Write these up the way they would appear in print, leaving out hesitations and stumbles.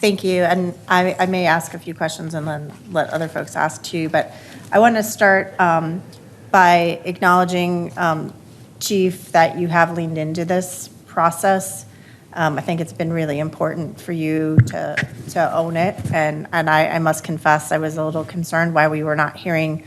Thank you. And I may ask a few questions and then let other folks ask too. But I want to start by acknowledging, Chief, that you have leaned into this process. I think it's been really important for you to own it. And I must confess, I was a little concerned why we were not hearing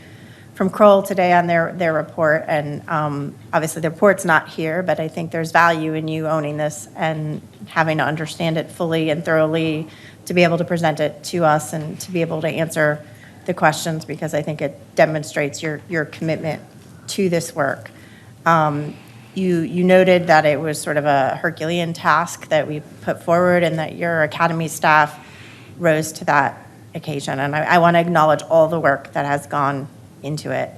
from Kroll today on their report. And obviously the report's not here, but I think there's value in you owning this and having to understand it fully and thoroughly to be able to present it to us and to be able to answer the questions, because I think it demonstrates your commitment to this work. You noted that it was sort of a Herculean task that we put forward and that your academy staff rose to that occasion. And I want to acknowledge all the work that has gone into it.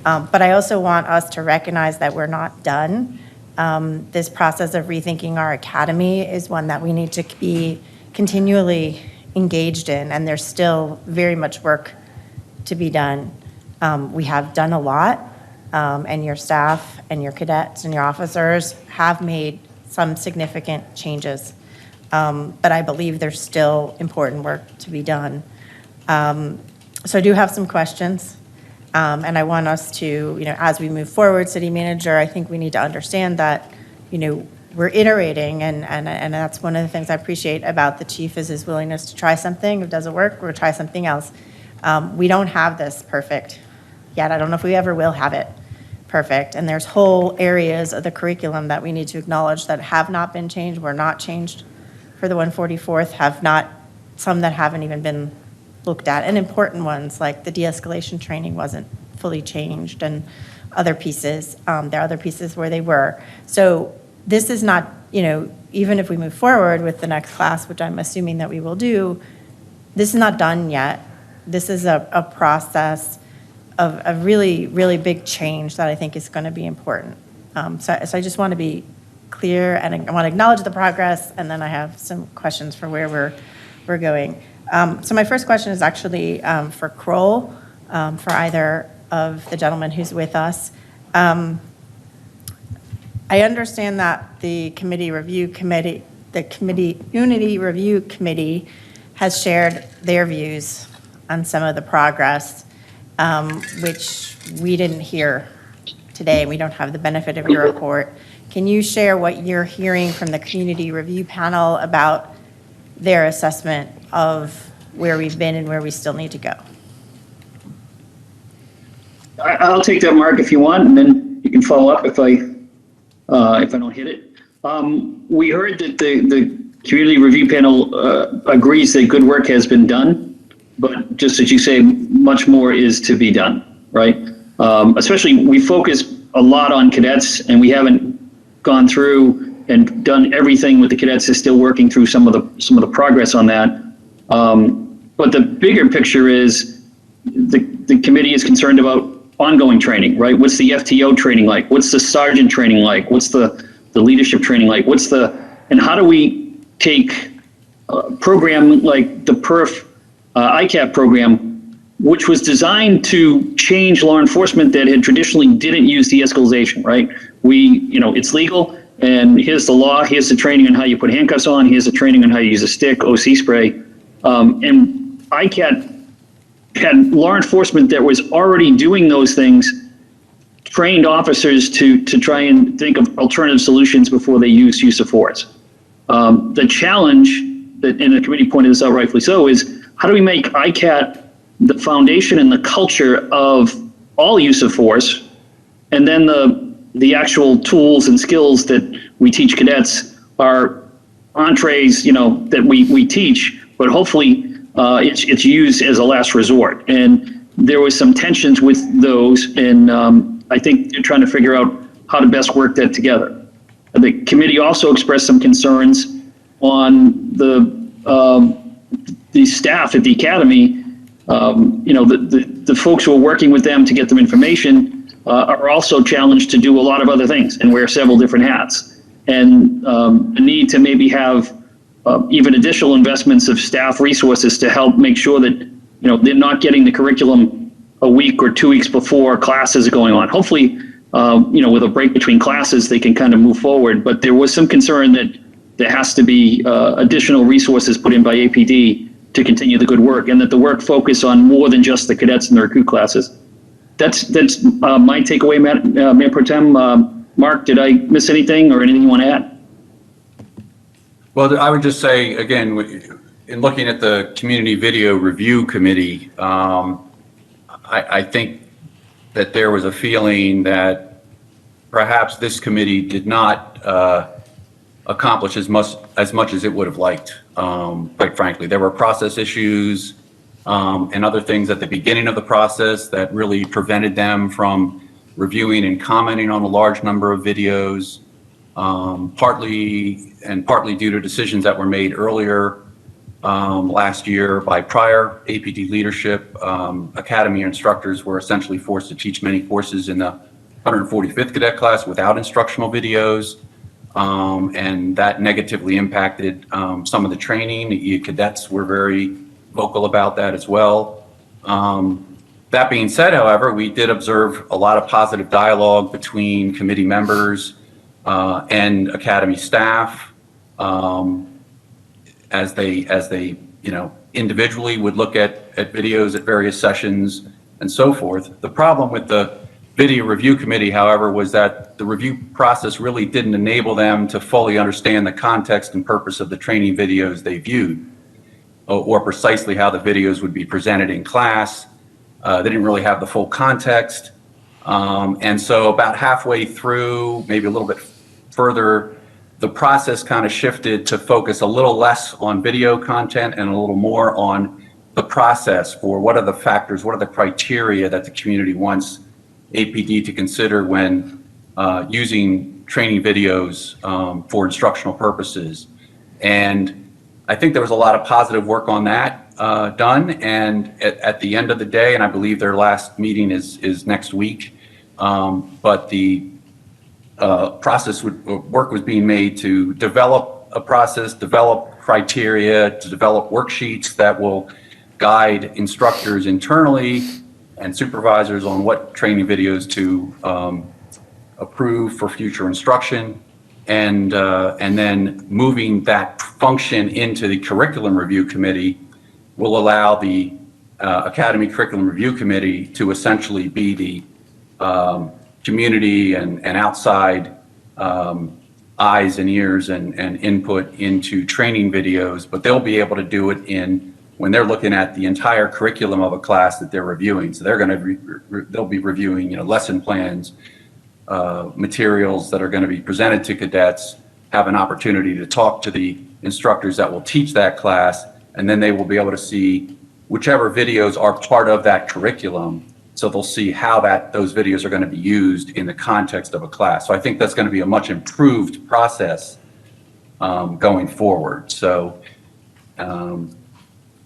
But I also want us to recognize that we're not done. This process of rethinking our academy is one that we need to be continually engaged in, and there's still very much work to be done. We have done a lot, and your staff and your cadets and your officers have made some significant changes. But I believe there's still important work to be done. So I do have some questions. And I want us to, as we move forward, City Manager, I think we need to understand that, we're iterating, and that's one of the things I appreciate about the Chief is his willingness to try something. If it doesn't work, we'll try something else. We don't have this perfect yet. I don't know if we ever will have it perfect. And there's whole areas of the curriculum that we need to acknowledge that have not been changed, were not changed for the 144th, some that haven't even been looked at, and important ones like the de-escalation training wasn't fully changed, and other pieces. There are other pieces where they were. So this is not, even if we move forward with the next class, which I'm assuming that we will do, this is not done yet. This is a process of a really, really big change that I think is going to be important. So I just want to be clear, and I want to acknowledge the progress, and then I have some questions for where we're going. So my first question is actually for Kroll, for either of the gentlemen who's with us. I understand that the Unity Review Committee has shared their views on some of the progress, which we didn't hear today. We don't have the benefit of your report. Can you share what you're hearing from the Community Review Panel about their assessment of where we've been and where we still need to go? I'll take that, Mark, if you want, and then you can follow up if I don't hit it. We heard that the Community Review Panel agrees that good work has been done, but just as you say, much more is to be done, right? Especially, we focus a lot on cadets, and we haven't gone through and done everything with the cadets. Is still working through some of the progress on that. But the bigger picture is the committee is concerned about ongoing training, right? What's the FTO training like? What's the sergeant training like? What's the leadership training like? And how do we take a program like the PERF ICAP program, which was designed to change law enforcement that had traditionally didn't use de-escalation, right? It's legal, and here's the law, here's the training on how you put handcuffs on, here's the training on how you use a stick, OC spray. And ICAT had law enforcement that was already doing those things, trained officers to try and think of alternative solutions before they use of force. The challenge, and the committee pointed this out rightfully so, is how do we make ICAT the foundation and the culture of all use of force, and then the actual tools and skills that we teach cadets are entrees, that we teach, but hopefully it's used as a last resort. And there was some tensions with those, and I think they're trying to figure out how to best work that together. The committee also expressed some concerns on the staff at the academy. The folks who are working with them to get them information are also challenged to do a lot of other things and wear several different hats. And the need to maybe have even additional investments of staff resources to help make sure that they're not getting the curriculum a week or 2 weeks before classes are going on. Hopefully, with a break between classes, they can kind of move forward. But there was some concern that there has to be additional resources put in by APD to continue the good work, and that the work focus on more than just the cadets and the recruit classes. That's my takeaway, Mayor Pro Tem. Mark, did I miss anything or anything you want to add? Well, I would just say, again, in looking at the Community Video Review Committee, I think that there was a feeling that perhaps this committee did not accomplish as much as it would have liked. Quite frankly, there were process issues and other things at the beginning of the process that really prevented them from reviewing and commenting on a large number of videos, partly due to decisions that were made earlier last year by prior APD leadership. Academy instructors were essentially forced to teach many courses in the 145th cadet class without instructional videos, and that negatively impacted some of the training. The cadets were very vocal about that as well. That being said, however, we did observe a lot of positive dialogue between committee members and Academy staff as they individually would look at videos at various sessions and so forth. The problem with the Video Review Committee, however, was that the review process really didn't enable them to fully understand the context and purpose of the training videos they viewed, or precisely how the videos would be presented in class. They didn't really have the full context. And so about halfway through, maybe a little bit further, the process kind of shifted to focus a little less on video content and a little more on the process for what are the factors, what are the criteria that the community wants APD to consider when using training videos for instructional purposes. And I think there was a lot of positive work on that done. And at the end of the day, and I believe their last meeting is next week, but the work was being made to develop a process, develop criteria, to develop worksheets that will guide instructors internally and supervisors on what training videos to approve for future instruction, and then moving that function into the Curriculum Review Committee will allow the Academy Curriculum Review Committee to essentially be the community and outside eyes and ears and input into training videos, but they'll be able to do it when they're looking at the entire curriculum of a class that they're reviewing. So they're going to they'll be reviewing, lesson plans, materials that are going to be presented to cadets, have an opportunity to talk to the instructors that will teach that class, and then they will be able to see whichever videos are part of that curriculum. So they'll see how those videos are going to be used in the context of a class. So I think that's going to be a much improved process going forward. So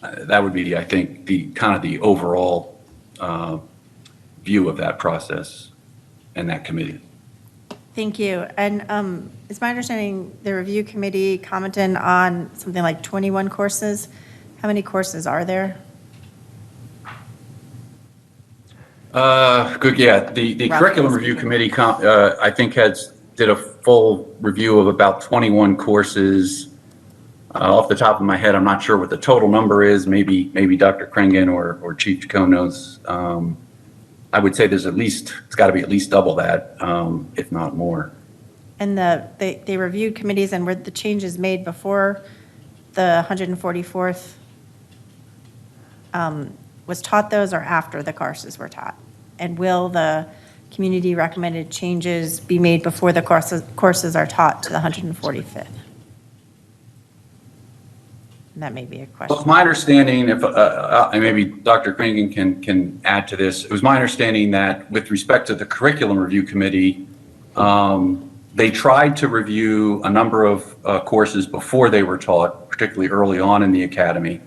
that would be, I think, the kind of the overall view of that process and that committee. Thank you. And it's my understanding the review committee commented on something like 21 courses. How many courses are there? Good. Yeah. The Curriculum Review Committee, I think, did a full review of about 21 courses. Off the top of my head, I'm not sure what the total number is. Maybe Dr. Kringen or Chief Chacon knows. I would say it's got to be at least double that, if not more. And they reviewed committees, and were the changes made before the 144th was taught those, or after the courses were taught? And will the community recommended changes be made before the courses are taught to the 145th? And that may be a question. Well, it's my understanding, and maybe Dr. Kringen can add to this, it was my understanding that with respect to the Curriculum Review Committee, they tried to review a number of courses before they were taught, particularly early on in the academy.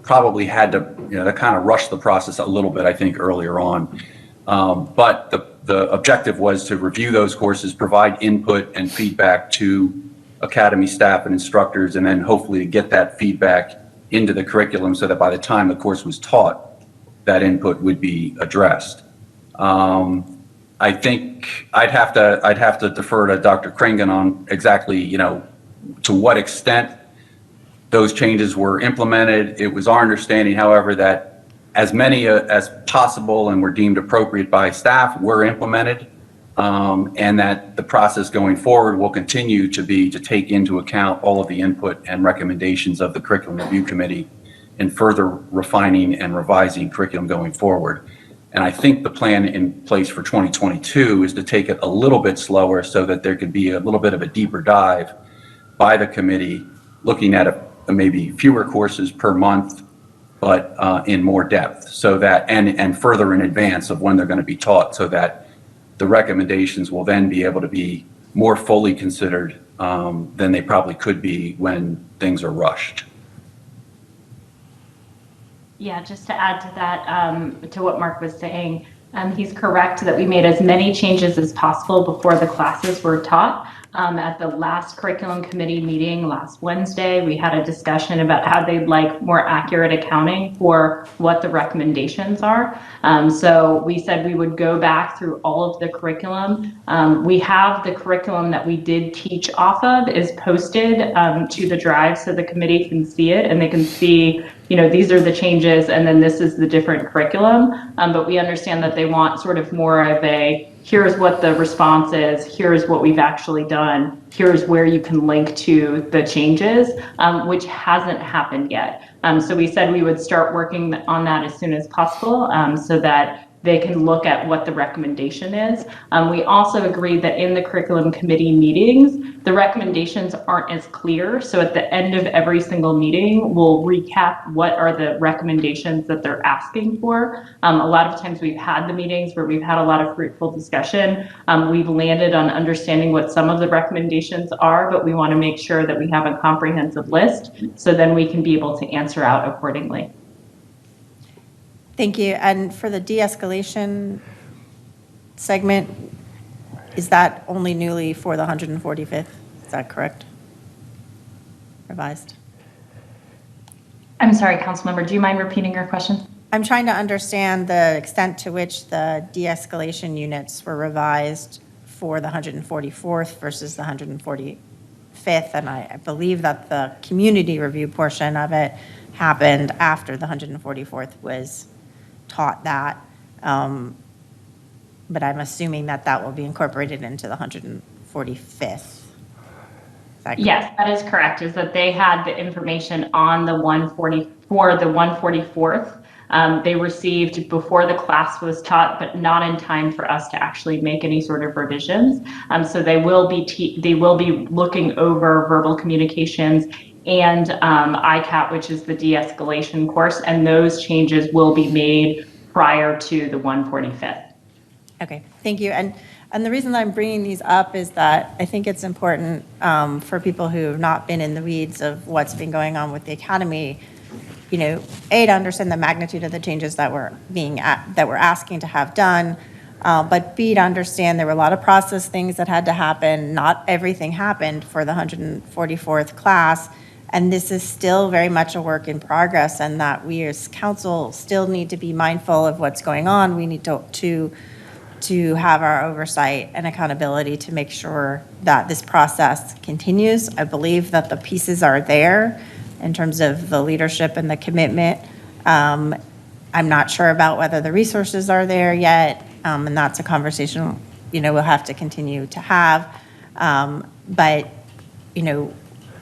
Probably had to, that kind of rushed the process a little bit, I think, earlier on. But the objective was to review those courses, provide input and feedback to academy staff and instructors, and then hopefully get that feedback into the curriculum so that by the time the course was taught, that input would be addressed. I think I'd have to defer to Dr. Kringen on exactly, to what extent those changes were implemented. It was our understanding, however, that as many as possible and were deemed appropriate by staff were implemented, and that the process going forward will continue to take into account all of the input and recommendations of the Curriculum Review Committee in further refining and revising curriculum going forward. And I think the plan in place for 2022 is to take it a little bit slower so that there could be a little bit of a deeper dive by the committee, looking at maybe fewer courses per month, but in more depth, so that, and further in advance of when they're going to be taught, so that the recommendations will then be able to be more fully considered than they probably could be when things are rushed. Yeah, just to add to that, to what Mark was saying, he's correct that we made as many changes as possible before the classes were taught. At the last curriculum committee meeting last Wednesday, we had a discussion about how they'd like more accurate accounting for what the recommendations are. So we said we would go back through all of the curriculum. We have the curriculum that we did teach off of is posted to the drive so the committee can see it and they can see, these are the changes and then this is the different curriculum. But we understand that they want sort of more of a, here's what the response is, here's what we've actually done, here's where you can link to the changes, which hasn't happened yet. So we said we would start working on that as soon as possible so that they can look at what the recommendation is. We also agreed that in the curriculum committee meetings, the recommendations aren't as clear. So at the end of every single meeting, we'll recap what are the recommendations that they're asking for. A lot of times we've had the meetings where we've had a lot of fruitful discussion. We've landed on understanding what some of the recommendations are, but we want to make sure that we have a comprehensive list so then we can be able to answer out accordingly. Thank you. And for the de-escalation segment, is that only newly for the 145th? Is that correct? Revised? I'm sorry, Councilmember, do you mind repeating your question? I'm trying to understand the extent to which the de-escalation units were revised for the 144th versus the 145th. And I believe that the community review portion of it happened after the 144th was taught that. But I'm assuming that that will be incorporated into the 145th. Yes, that is correct, is that they had the information on the 144th. They received before the class was taught, but not in time for us to actually make any sort of revisions. So they will be looking over verbal communications and ICAT, which is the de-escalation course, and those changes will be made prior to the 145th. Okay, thank you. And the reason that I'm bringing these up is that I think it's important for people who have not been in the weeds of what's been going on with the academy, A, to understand the magnitude of the changes that we're asking to have done, but B, to understand there were a lot of process things that had to happen. Not everything happened for the 144th class, and this is still very much a work in progress, and that we as council still need to be mindful of what's going on. We need to have our oversight and accountability to make sure that this process continues. I believe that the pieces are there in terms of the leadership and the commitment. I'm not sure about whether the resources are there yet, and that's a conversation, we'll have to continue to have. But,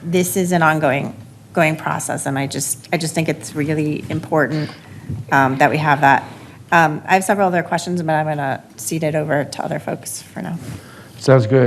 this is an ongoing process, and I just think it's really important that we have that. I have several other questions, but I'm going to cede it over to other folks for now. Sounds good.